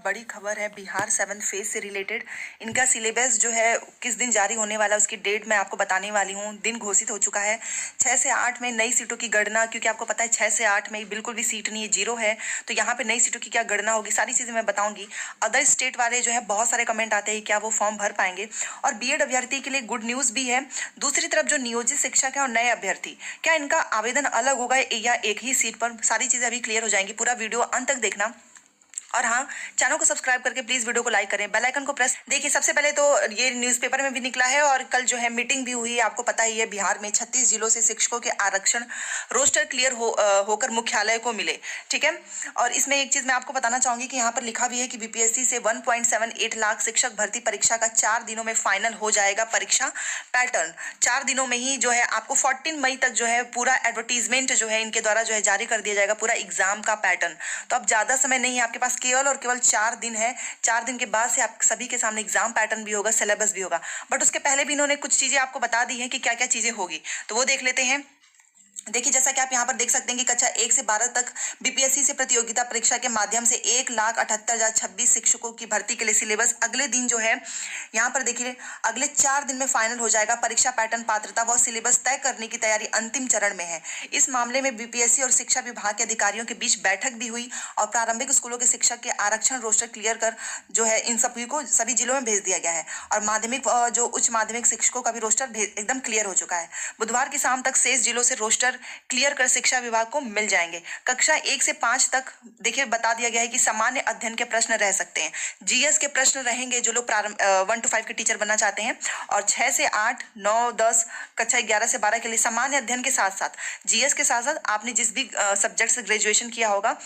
बड़ी खबर है बिहार 7 फेज से रिलेटेड। इनका सिलेबस जो है किस दिन जारी होने वाला है उसकी डेट मैं आपको बताने वाली हूँ। दिन घोषित हो चुका है 6 से 8 में नई सीटों की गणना, क्योंकि आपको पता है 6 से 8 में बिल्कुल भी सीट नहीं है, जीरो है। तो यहाँ पे नई सीटों की क्या गणना होगी, सारी चीज़ें मैं बताऊंगी। अदर स्टेट वाले जो है बहुत सारे कमेंट आते हैं क्या वो फॉर्म भर पाएंगे, और बीएड अभ्यर्थी के लिए गुड न्यूज़ भी है। दूसरी तरफ जो नियोजित शिक्षक है और नए अभ्यर्थी, क्या इनका आवेदन अलग होगा या एक ही सीट पर, सारी चीज़ें अभी क्लियर हो जाएंगी। पूरा वीडियो अंत तक देखना। और हाँ, चैनल को सब्सक्राइब करके प्लीज वीडियो को लाइक करें, बेल आइकन को प्रेस। देखिए, सबसे पहले तो ये न्यूज़पेपर में भी निकला है और कल जो है मीटिंग भी हुई है। आपको पता ही है बिहार में 36 जिलों से शिक्षकों के आरक्षण रोस्टर क्लियर होकर मुख्यालय को मिले, ठीक है। और इसमें एक चीज मैं आपको बताना चाहूंगी कि यहाँ पर लिखा भी है कि बीपीएससी से 1.78 लाख शिक्षक भर्ती परीक्षा का 4 दिनों में फाइनल हो जाएगा। परीक्षा पैटर्न 4 दिनों में ही जो है आपको 14 मई तक जो है पूरा एडवर्टीजमेंट जो है इनके द्वारा जो है जारी कर दिया जाएगा, पूरा एग्जाम का पैटर्न। तो अब ज्यादा समय नहीं है आपके पास, केवल और केवल 4 दिन है। 4 दिन के बाद से आप सभी के सामने एग्जाम पैटर्न भी होगा, सिलेबस भी होगा। बट उसके पहले भी इन्होंने कुछ चीजें आपको बता दी हैं कि क्या क्या चीजें होगी, तो वो देख लेते हैं। देखिए, जैसा कि आप यहाँ पर देख सकते हैं कि कक्षा 1 से 12 तक बीपीएससी से प्रतियोगिता परीक्षा के माध्यम से 1,78,026 शिक्षकों की भर्ती के लिए सिलेबस अगले दिन जो है यहाँ पर देखिए अगले 4 दिन में फाइनल हो जाएगा। परीक्षा पैटर्न, पात्रता व सिलेबस तय करने की तैयारी अंतिम चरण में है। इस मामले में बीपीएससी और शिक्षा विभाग के अधिकारियों के बीच बैठक भी हुई और प्रारंभिक स्कूलों के शिक्षक के आरक्षण रोस्टर क्लियर कर जो है इन सभी को सभी जिलों में भेज दिया गया है। और माध्यमिक जो उच्च माध्यमिक शिक्षकों का भी रोस्टर एकदम क्लियर हो चुका है। बुधवार की शाम तक शेष जिलों से रोस्टर क्लियर कर शिक्षा विभाग को मिल जाएंगे। कक्षा 1 से 5 तक देखिए बता दिया गया है कि सामान्य अध्ययन के प्रश्न रह सकते हैं। जीएस के प्रश्न रहेंगे जो लोग 1 to 5 के टीचर बनना चाहते हैं। और 6 से 8, 9, 10, कक्षा 11 से 12 के लिए सामान्य अध्ययन के साथ साथ जीएस के साथ साथ आपने जिस भी सब्जेक्ट से ग्रेजुएशन किया होगा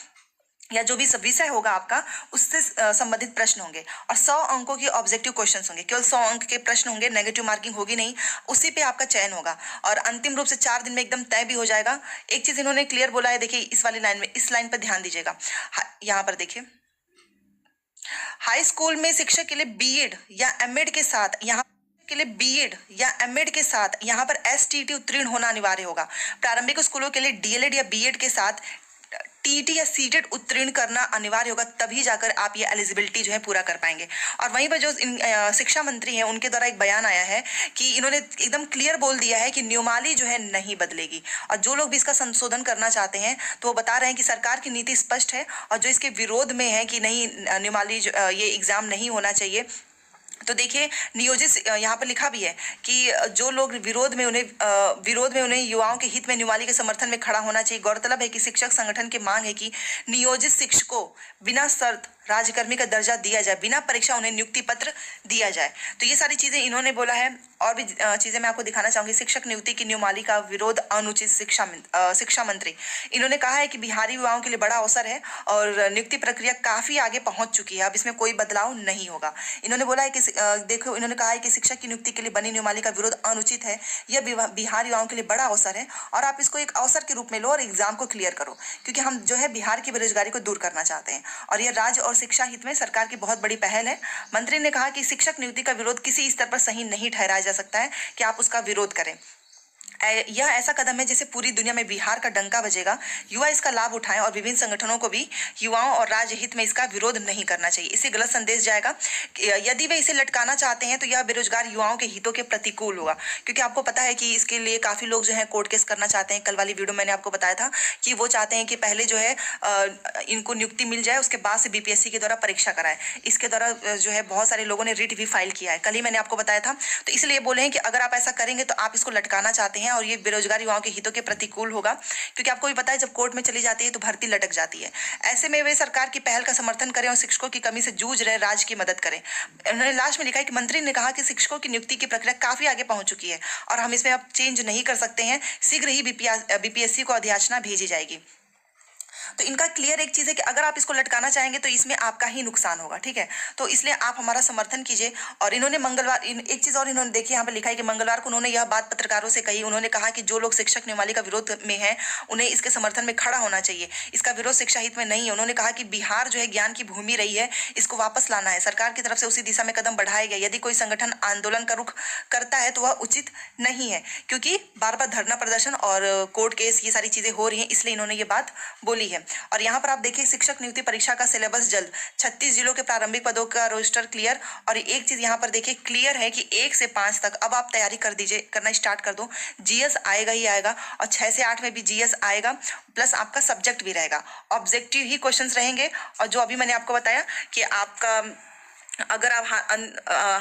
या जो भी सब विषय होगा आपका उससे संबंधित प्रश्न होंगे। और 100 अंकों के ऑब्जेक्टिव क्वेश्चंस होंगे, केवल 100 अंक के प्रश्न होंगे, नेगेटिव मार्किंग होगी नहीं, उसी पे आपका चयन होगा। और अंतिम रूप से 4 दिन में एकदम तय भी हो जाएगा। एक चीज इन्होंने क्लियर बोला है, देखिए इस वाली लाइन में, इस लाइन पर ध्यान दीजिएगा। यहाँ पर देखिए, हाई स्कूल में शिक्षक के लिए बीएड या एमएड के साथ यहाँ पर एसटीटी उत्तीर्ण होना अनिवार्य होगा। प्रारंभिक स्कूलों के लिए डीएलएड या बीएड के साथ टीटी या सीटेट उत्तीर्ण करना अनिवार्य होगा, तभी जाकर आप ये एलिजिबिलिटी जो है पूरा कर पाएंगे। और वहीं पर जो शिक्षा मंत्री हैं उनके द्वारा एक बयान आया है कि इन्होंने एकदम क्लियर बोल दिया है कि नियमावली जो है नहीं बदलेगी। और जो लोग भी इसका संशोधन करना चाहते हैं तो वो बता रहे हैं कि सरकार की नीति स्पष्ट है, और जो इसके विरोध में है कि नहीं नियमावली ये एग्जाम नहीं होना चाहिए, तो देखिए नियोजित यहाँ पर लिखा भी है कि जो लोग विरोध में उन्हें युवाओं के हित में नियमावली के समर्थन में खड़ा होना चाहिए। गौरतलब है कि शिक्षक संगठन की मांग है कि नियोजित शिक्षकों बिना शर्त राज्यकर्मी का दर्जा दिया जाए, बिना परीक्षा उन्हें नियुक्ति पत्र दिया जाए। तो ये सारी चीजें इन्होंने बोला है। और भी चीजें मैं आपको दिखाना चाहूंगी। शिक्षक नियुक्ति की नियमावली का विरोध अनुचित शिक्षा मंत्री, इन्होंने कहा है कि बिहारी युवाओं के लिए बड़ा अवसर है और नियुक्ति प्रक्रिया काफी आगे पहुंच चुकी है, अब इसमें कोई बदलाव नहीं होगा। इन्होंने बोला है कि देखो, इन्होंने कहा है कि शिक्षक की नियुक्ति के लिए बनी नियमावली का विरोध अनुचित है। यह बिहार युवाओं के लिए बड़ा अवसर है और आप इसको एक अवसर के रूप में लो और एग्जाम को क्लियर करो, क्योंकि हम जो है बिहार की बेरोजगारी को दूर करना चाहते हैं और यह राज्य और शिक्षा हित में सरकार की बहुत बड़ी पहल है। मंत्री ने कहा कि शिक्षक नियुक्ति का विरोध किसी स्तर पर सही नहीं ठहराया जा सकता है कि आप उसका विरोध करें। यह ऐसा कदम है जिससे पूरी दुनिया में बिहार का डंका बजेगा। युवा इसका लाभ उठाएं और विभिन्न संगठनों को भी युवाओं और राज्य हित में इसका विरोध नहीं करना चाहिए। इससे गलत संदेश जाएगा। यदि वे इसे लटकाना चाहते हैं तो यह बेरोजगार युवाओं के हितों के प्रतिकूल होगा, क्योंकि आपको पता है कि इसके लिए काफी लोग जो है कोर्ट केस करना चाहते हैं। कल वाली वीडियो मैंने आपको बताया था कि वो चाहते हैं कि पहले जो है इनको नियुक्ति मिल जाए, उसके बाद से बीपीएससी के द्वारा परीक्षा कराए। इसके द्वारा जो है बहुत सारे लोगों ने रिट भी फाइल किया है, कल ही मैंने आपको बताया था। तो इसलिए बोले हैं कि अगर आप ऐसा करेंगे तो आप इसको लटकाना चाहते हैं और ये बेरोजगार युवाओं के हितों के प्रतिकूल होगा, क्योंकि आपको भी पता है जब कोर्ट में चली जाती है तो भर्ती लटक जाती है। ऐसे में वे सरकार की पहल का समर्थन करें और शिक्षकों की कमी से जूझ रहे राज्य की मदद करें। उन्होंने लास्ट में लिखा है कि मंत्री ने कहा कि शिक्षकों की नियुक्ति की प्रक्रिया काफी आगे पहुंच चुकी है और हम इसमें अब चेंज नहीं कर सकते हैं। शीघ्र ही बीपीएससी को अधियाचना भेजी जाएगी। तो इनका क्लियर एक चीज है कि अगर आप इसको लटकाना चाहेंगे तो इसमें आपका ही नुकसान होगा, ठीक है। तो इसलिए आप हमारा समर्थन कीजिए। और इन्होंने मंगलवार एक चीज और इन्होंने देखिए यहाँ पे लिखा है कि मंगलवार को उन्होंने यह बात पत्रकारों से कही। उन्होंने कहा कि जो लोग शिक्षक नियमावली का विरोध में है उन्हें इसके समर्थन में खड़ा होना चाहिए। इसका विरोध शिक्षा हित में नहीं है। उन्होंने कहा कि बिहार जो है ज्ञान की भूमि रही है, इसको वापस लाना है। सरकार की तरफ से उसी दिशा में कदम बढ़ाया गया। यदि कोई संगठन आंदोलन का रुख करता है तो वह उचित नहीं है, क्योंकि बार बार धरना प्रदर्शन और कोर्ट केस ये सारी चीजें हो रही हैं, इसलिए इन्होंने ये बात बोली है। और यहाँ पर आप देखिए शिक्षक नियुक्ति परीक्षा का सिलेबस जल्द, 36 जिलों के प्रारंभिक पदों का रोस्टर क्लियर। और एक चीज यहाँ पर देखिए क्लियर है कि 1 से 5 तक अब आप तैयारी कर दीजिए, करना स्टार्ट कर दो। जीएस आएगा ही आएगा, और 6 से 8 में भी जीएस आएगा, प्लस आपका सब्जेक्ट भी रहेगा, ऑब्जेक्टिव ही क्वेश्चंस रहेंगे। और जो अभी मैंने आपको बताया कि आपका अगर आप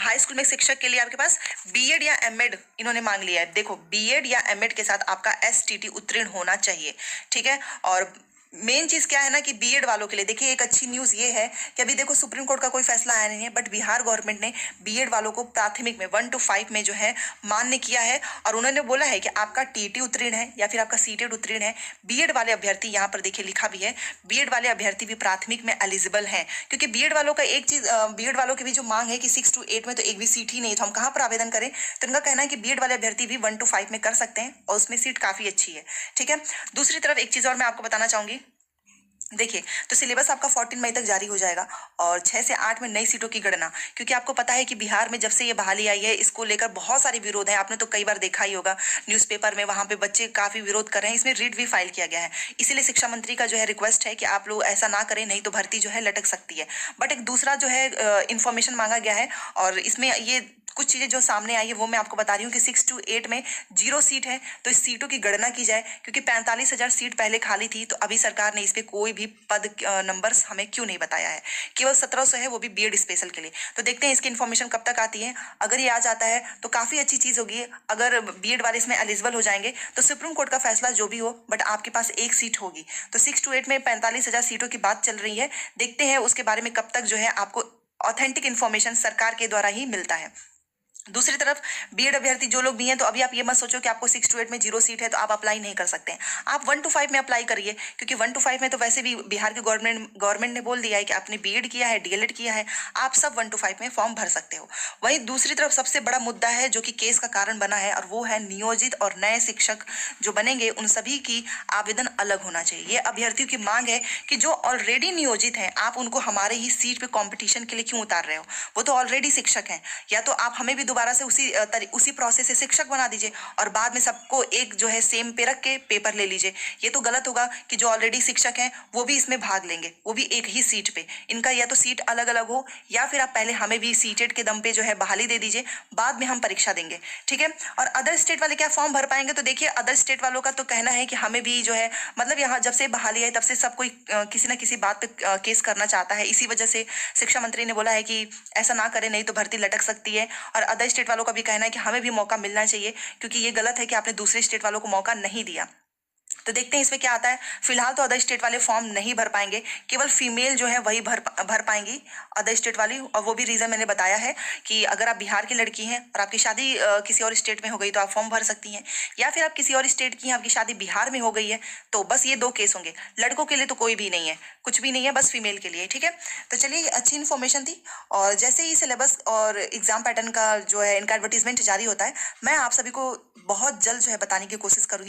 हाई स्कूल में शिक्षक के लिए आपके पास बीएड या एमएड इन्होंने मांग लिया है। देखो बीएड या एमएड के साथ आपका एसटीटी उत्तीर्ण होना चाहिए, ठीक है। और मेन चीज क्या है ना कि बीएड वालों के लिए देखिए एक अच्छी न्यूज ये है कि अभी देखो सुप्रीम कोर्ट का कोई फैसला आया नहीं है, बट बिहार गवर्नमेंट ने बीएड वालों को प्राथमिक में 1 to 5 में जो है मान्य किया है। और उन्होंने बोला है कि आपका टीटी उत्तीर्ण है या फिर आपका सीटेड उत्तीर्ण है, बीएड वाले अभ्यर्थी, यहाँ पर देखिए लिखा भी है, बीएड वाले अभ्यर्थी भी प्राथमिक में एलिजिबल हैं। क्योंकि बीएड वालों का एक चीज, बीएड वालों की भी जो मांग है कि 6 to 8 में तो एक भी सीट ही नहीं, तो हम कहाँ पर आवेदन करें। तो इनका कहना है कि बीएड वाले अभ्यर्थी भी 1 to 5 में कर सकते हैं, और उसमें सीट काफी अच्छी है, ठीक है। दूसरी तरफ एक चीज और मैं आपको बताना चाहूंगी, देखिए तो सिलेबस आपका 14 मई तक जारी हो जाएगा, और 6 से 8 में नई सीटों की गणना, क्योंकि आपको पता है कि बिहार में जब से ये बहाली आई है इसको लेकर बहुत सारे विरोध हैं। आपने तो कई बार देखा ही होगा न्यूज़पेपर में, वहां पे बच्चे काफी विरोध कर रहे हैं। इसमें रिट भी फाइल किया गया है, इसीलिए शिक्षा मंत्री का जो है रिक्वेस्ट है कि आप लोग ऐसा ना करें, नहीं तो भर्ती जो है लटक सकती है। बट एक दूसरा जो है इंफॉर्मेशन मांगा गया है, और इसमें ये कुछ चीजें जो सामने आई है वो मैं आपको बता रही हूँ कि 6 to 8 में 0 सीट है, तो इस सीटों की गणना की जाए, क्योंकि 45,000 सीट पहले खाली थी, तो अभी सरकार ने इस पे कोई भी पद नंबर्स हमें क्यों नहीं बताया है, केवल 1700 है, वो भी बीएड स्पेशल के लिए। तो देखते हैं इसकी इन्फॉर्मेशन कब तक आती है। अगर ये आ जाता है तो काफी अच्छी चीज होगी, अगर बीएड वाले इसमें एलिजिबल हो जाएंगे तो सुप्रीम कोर्ट का फैसला जो भी हो, बट आपके पास एक सीट होगी। तो 6 to 8 में 45,000 सीटों की बात चल रही है, देखते हैं उसके बारे में कब तक जो है आपको ऑथेंटिक इन्फॉर्मेशन सरकार के द्वारा ही मिलता है। दूसरी तरफ बीएड अभ्यर्थी जो लोग भी हैं, तो अभी आप ये मत सोचो कि आपको 6 to 8 में 0 सीट है तो आप अप्लाई नहीं कर सकते हैं। आप 1 to 5 में अप्लाई करिए, क्योंकि 1 to 5 में तो वैसे भी बिहार के गवर्नमेंट ने बोल दिया है कि आपने बीएड किया है, डीएलएड किया है, आप सब 1 to 5 में फॉर्म भर सकते हो। वहीं दूसरी तरफ सबसे बड़ा मुद्दा है जो कि केस का कारण बना है, और वो है नियोजित और नए शिक्षक जो बनेंगे उन सभी की आवेदन अलग होना चाहिए। ये अभ्यर्थियों की मांग है कि जो ऑलरेडी नियोजित हैं, आप उनको हमारे ही सीट पे कॉम्पिटिशन के लिए क्यों उतार रहे हो, वो तो ऑलरेडी शिक्षक हैं। या तो आप हमें भी दोबारा से उसी प्रोसेस से शिक्षक बना दीजिए, और बाद में सबको एक जो है सेम पे रख के पेपर ले लीजिए। ये तो गलत होगा कि जो ऑलरेडी शिक्षक हैं वो भी इसमें भाग लेंगे, वो भी एक ही सीट पे। इनका या तो सीट अलग अलग हो, या फिर आप पहले हमें भी सीटेड के दम पे जो है बहाली दे दीजिए, बाद में हम परीक्षा देंगे, ठीक है। और अदर स्टेट वाले क्या फॉर्म भर पाएंगे, तो देखिए अदर स्टेट वालों का तो कहना है कि हमें भी जो है, मतलब यहाँ जब से बहाली आई तब से सब कोई किसी ना किसी बात पे केस करना चाहता है। इसी वजह से शिक्षा मंत्री ने बोला है कि ऐसा ना करें, नहीं तो भर्ती लटक सकती है। और अदर स्टेट वालों का भी कहना है कि हमें भी मौका मिलना चाहिए, क्योंकि ये गलत है कि आपने दूसरे स्टेट वालों को मौका नहीं दिया। तो देखते हैं इसमें क्या आता है। फिलहाल तो अदर स्टेट वाले फॉर्म नहीं भर पाएंगे, केवल फीमेल जो है वही भर पाएंगी अदर स्टेट वाली। और वो भी रीजन मैंने बताया है कि अगर आप बिहार की लड़की हैं और आपकी शादी किसी और स्टेट में हो गई तो आप फॉर्म भर सकती हैं, या फिर आप किसी और स्टेट की हैं, आपकी शादी बिहार में हो गई है, तो बस ये 2 केस होंगे। लड़कों के लिए तो कोई भी नहीं है, कुछ भी नहीं है, बस फीमेल के लिए, ठीक है। तो चलिए अच्छी इन्फॉर्मेशन थी, और जैसे ही सिलेबस और एग्जाम पैटर्न का जो है इनका एडवर्टीजमेंट जारी होता है, मैं आप सभी को बहुत जल्द जो है बताने की कोशिश करूंगी।